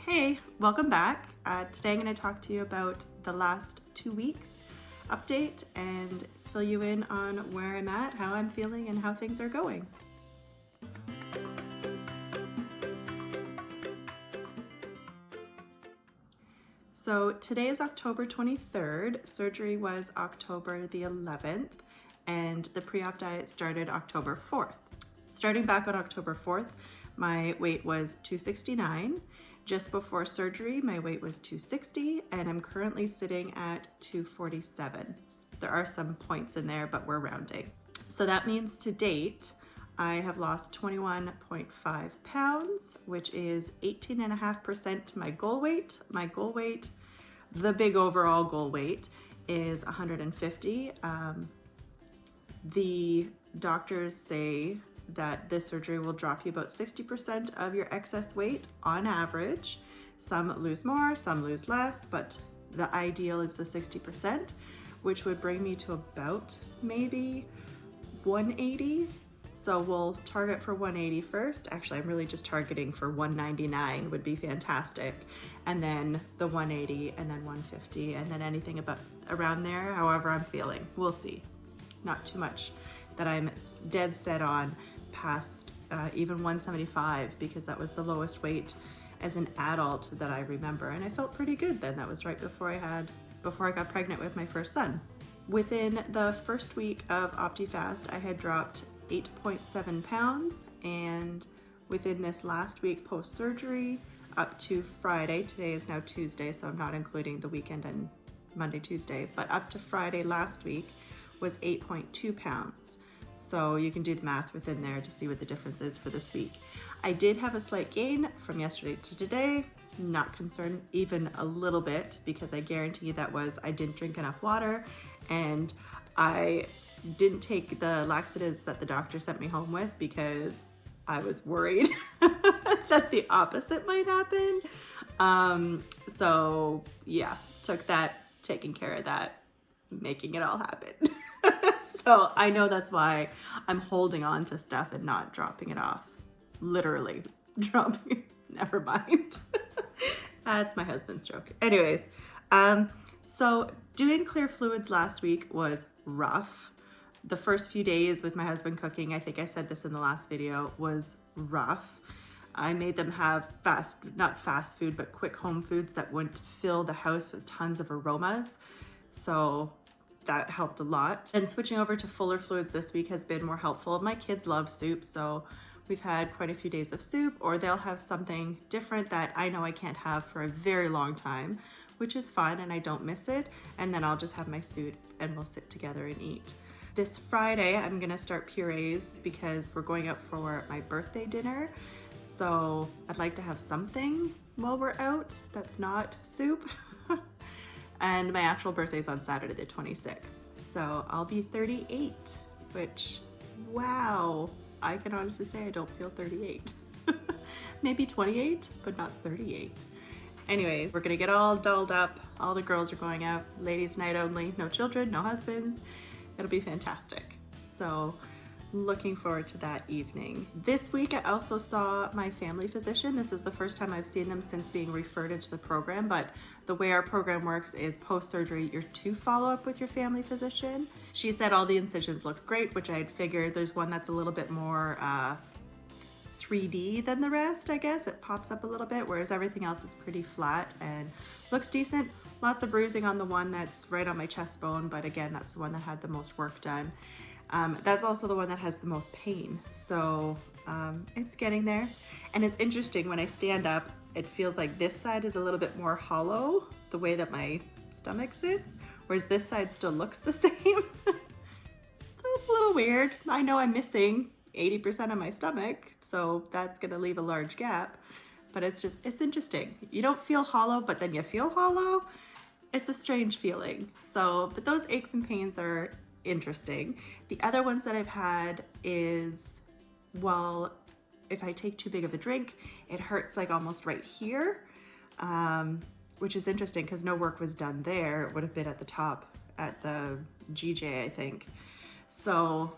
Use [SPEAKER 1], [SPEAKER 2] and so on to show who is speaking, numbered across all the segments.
[SPEAKER 1] Hey, welcome back. Today I'm going to talk to you about the last 2 weeks update and fill you in on where I'm at, how I'm feeling, and how things are going. So today is October 23rd. Surgery was October the 11th, and the pre-op diet started October 4th. Starting back on October 4th, my weight was 269. Just before surgery, my weight was 260, and I'm currently sitting at 247. There are some points in there, but we're rounding. So that means to date, I have lost 21.5 pounds, which is 18.5% to my goal weight. My goal weight, the big overall goal weight, is 150. The doctors say that this surgery will drop you about 60% of your excess weight on average. Some lose more, some lose less, but the ideal is the 60%, which would bring me to about maybe 180. So we'll target for 180 first. Actually, I'm really just targeting for 199 would be fantastic. And then the 180 and then 150 and then anything about around there, however I'm feeling. We'll see. Not too much that I'm dead set on past even 175, because that was the lowest weight as an adult that I remember, and I felt pretty good then. That was right before I got pregnant with my first son. Within the first week of OptiFast, I had dropped 8.7 pounds, and within this last week post-surgery up to Friday, today is now Tuesday, so I'm not including the weekend and Monday, Tuesday, but up to Friday last week was 8.2 pounds. So you can do the math within there to see what the difference is for this week. I did have a slight gain from yesterday to today. Not concerned even a little bit, because I guarantee that was I didn't drink enough water and I didn't take the laxatives that the doctor sent me home with, because I was worried that the opposite might happen. So yeah, took that, taking care of that, making it all happen. So I know that's why I'm holding on to stuff and not dropping it off. Literally dropping, never mind. That's my husband's joke. Anyways, so doing clear fluids last week was rough. The first few days with my husband cooking, I think I said this in the last video, was rough. I made them have not fast food, but quick home foods that wouldn't fill the house with tons of aromas. So that helped a lot. And switching over to fuller fluids this week has been more helpful. My kids love soup, so we've had quite a few days of soup, or they'll have something different that I know I can't have for a very long time, which is fine and I don't miss it. And then I'll just have my soup and we'll sit together and eat. This Friday, I'm gonna start purees because we're going out for my birthday dinner. So I'd like to have something while we're out that's not soup. And my actual birthday is on Saturday the 26th. So I'll be 38, which, wow. I can honestly say I don't feel 38. Maybe 28, but not 38. Anyways, we're gonna get all dolled up. All the girls are going out. Ladies' night only, no children, no husbands. It'll be fantastic. So looking forward to that evening. This week I also saw my family physician. This is the first time I've seen them since being referred into the program, but the way our program works is post-surgery, you're to follow up with your family physician. She said all the incisions looked great, which I had figured. There's one that's a little bit more 3D than the rest, I guess. It pops up a little bit, whereas everything else is pretty flat and looks decent. Lots of bruising on the one that's right on my chest bone, but again, that's the one that had the most work done. That's also the one that has the most pain. So it's getting there. And it's interesting, when I stand up, it feels like this side is a little bit more hollow, the way that my stomach sits, whereas this side still looks the same. So it's a little weird. I know I'm missing 80% of my stomach, so that's gonna leave a large gap, but it's interesting. You don't feel hollow, but then you feel hollow. It's a strange feeling. So, but those aches and pains are interesting. The other ones that I've had is, well, if I take too big of a drink, it hurts like almost right here, which is interesting because no work was done there. It would have been at the top at the GJ, I think. So,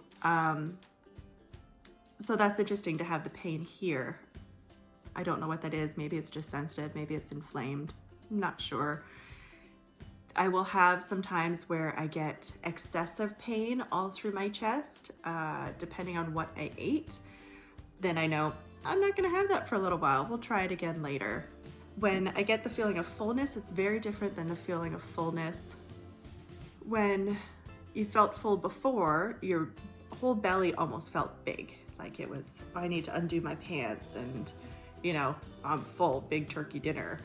[SPEAKER 1] so that's interesting to have the pain here I don't know what that is. Maybe it's just sensitive, maybe it's inflamed. I'm not sure. I will have some times where I get excessive pain all through my chest, depending on what I ate. Then I know I'm not gonna have that for a little while. We'll try it again later. When I get the feeling of fullness, it's very different than the feeling of fullness. When you felt full before, your whole belly almost felt big. Like it was, I need to undo my pants and, you know, I'm full, big turkey dinner.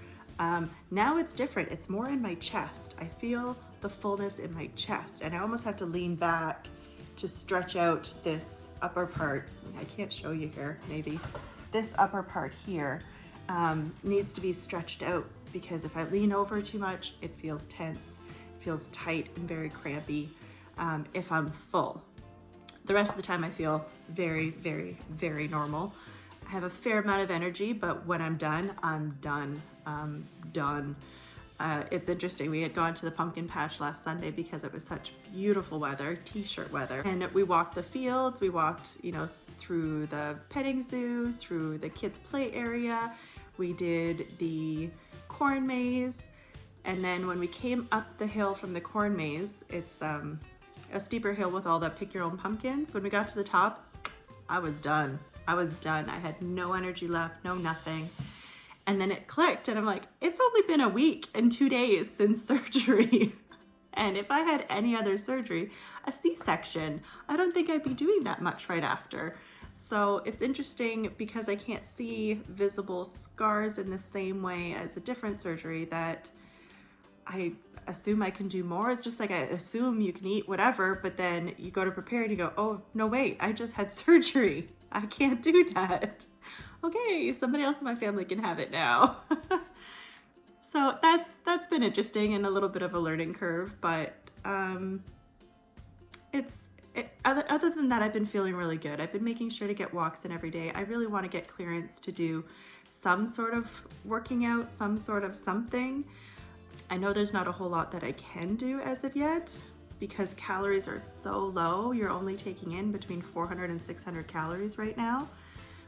[SPEAKER 1] Now it's different. It's more in my chest. I feel the fullness in my chest, and I almost have to lean back to stretch out this upper part. I can't show you here, maybe. This upper part here needs to be stretched out, because if I lean over too much, it feels tense, it feels tight and very crampy if I'm full. The rest of the time I feel very, very, very normal. I have a fair amount of energy, but when I'm done, I'm done. I'm done. It's interesting. We had gone to the pumpkin patch last Sunday because it was such beautiful weather, t-shirt weather. And we walked the fields. We walked, you know, through the petting zoo, through the kids' play area. We did the corn maze. And then when we came up the hill from the corn maze, it's a steeper hill with all the pick your own pumpkins. When we got to the top, I was done. I was done. I had no energy left, no nothing. And then it clicked and I'm like, it's only been a week and 2 days since surgery. And if I had any other surgery, a C-section, I don't think I'd be doing that much right after. So it's interesting because I can't see visible scars in the same way as a different surgery that I assume I can do more. It's just like I assume you can eat whatever, but then you go to prepare and you go, oh, no, wait, I just had surgery. I can't do that. Okay, somebody else in my family can have it now. So that's been interesting and a little bit of a learning curve, but other than that, I've been feeling really good. I've been making sure to get walks in every day. I really want to get clearance to do some sort of working out, some sort of something. I know there's not a whole lot that I can do as of yet because calories are so low. You're only taking in between 400 and 600 calories right now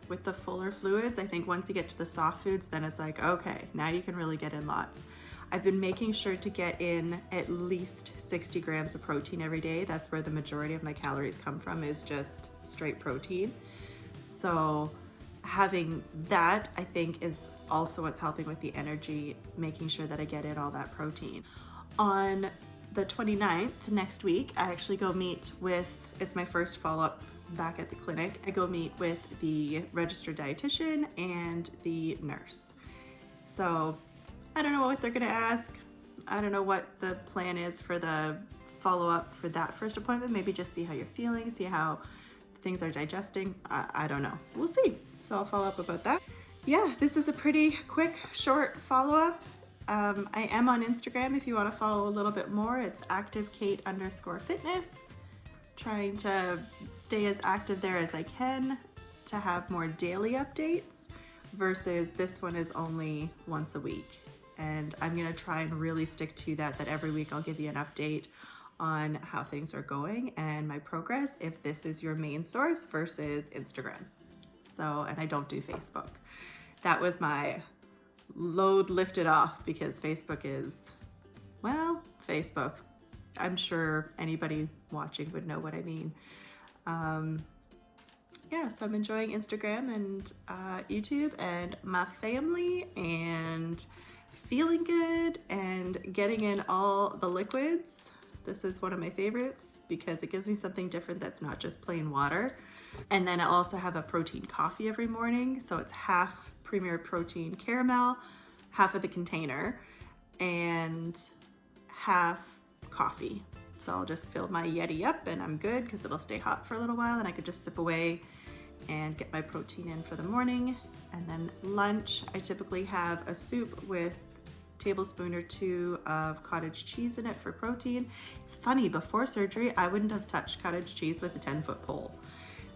[SPEAKER 1] with the fuller fluids. I think once you get to the soft foods, then it's like, okay, now you can really get in lots. I've been making sure to get in at least 60 grams of protein every day. That's where the majority of my calories come from, is just straight protein. So having that, I think, is also what's helping with the energy, making sure that I get in all that protein. On the 29th, next week, I actually go meet with, it's my first follow-up back at the clinic. I go meet with the registered dietitian and the nurse. So I don't know what they're gonna ask. I don't know what the plan is for the follow-up for that first appointment. Maybe just see how you're feeling, see how things are digesting. I don't know. We'll see. So I'll follow up about that. Yeah, this is a pretty quick, short follow-up. I am on Instagram if you want to follow a little bit more. It's ActivKate_fitness. Trying to stay as active there as I can to have more daily updates versus this one is only once a week. And I'm gonna try and really stick to that every week I'll give you an update on how things are going and my progress if this is your main source versus Instagram. So, and I don't do Facebook. That was my load lifted off because Facebook is, well, Facebook. I'm sure anybody watching would know what I mean. Yeah, so I'm enjoying Instagram and YouTube and my family and feeling good and getting in all the liquids. This is one of my favorites because it gives me something different that's not just plain water. And then I also have a protein coffee every morning. So it's half Premier Protein Caramel, half of the container, and half coffee. So I'll just fill my Yeti up and I'm good because it'll stay hot for a little while and I could just sip away and get my protein in for the morning. And then lunch, I typically have a soup with a tablespoon or 2 of cottage cheese in it for protein. It's funny, before surgery, I wouldn't have touched cottage cheese with a 10-foot pole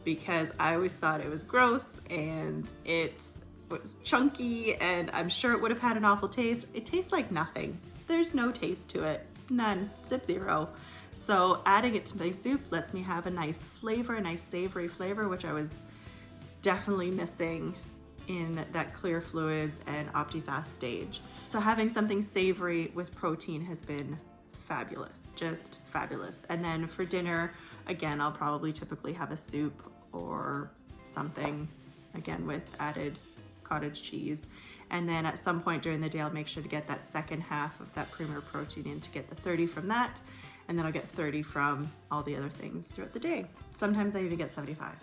[SPEAKER 1] because I always thought it was gross and it was chunky and I'm sure it would have had an awful taste. It tastes like nothing. There's no taste to it. None. Zip zero. So adding it to my soup lets me have a nice flavor, a nice savory flavor, which I was definitely missing in that clear fluids and OptiFast stage. So having something savory with protein has been fabulous, just fabulous. And then for dinner, again, I'll probably typically have a soup or something, again, with added cottage cheese. And then at some point during the day, I'll make sure to get that second half of that Premier protein in to get the 30 from that. And then I'll get 30 from all the other things throughout the day. Sometimes I even get 75,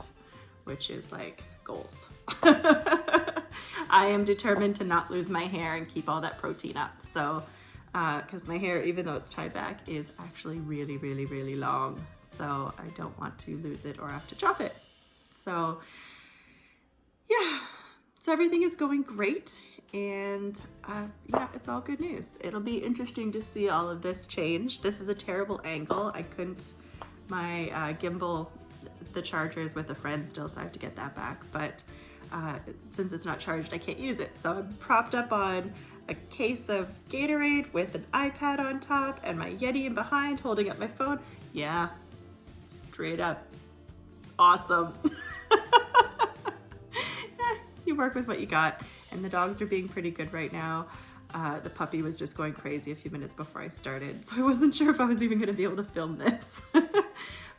[SPEAKER 1] which is like goals. I am determined to not lose my hair and keep all that protein up. So, because my hair, even though it's tied back, is actually really, really, really long. So I don't want to lose it or have to chop it. So yeah, so everything is going great. And yeah, it's all good news. It'll be interesting to see all of this change. This is a terrible angle. I couldn't, my gimbal, the charger is with a friend still, so I have to get that back. But since it's not charged, I can't use it. So I'm propped up on a case of Gatorade with an iPad on top and my Yeti in behind holding up my phone. Yeah, straight up awesome. You work with what you got. And the dogs are being pretty good right now. The puppy was just going crazy a few minutes before I started, so I wasn't sure if I was even gonna be able to film this.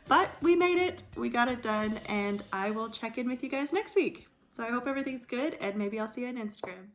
[SPEAKER 1] But we made it, we got it done, and I will check in with you guys next week. So I hope everything's good, and maybe I'll see you on Instagram.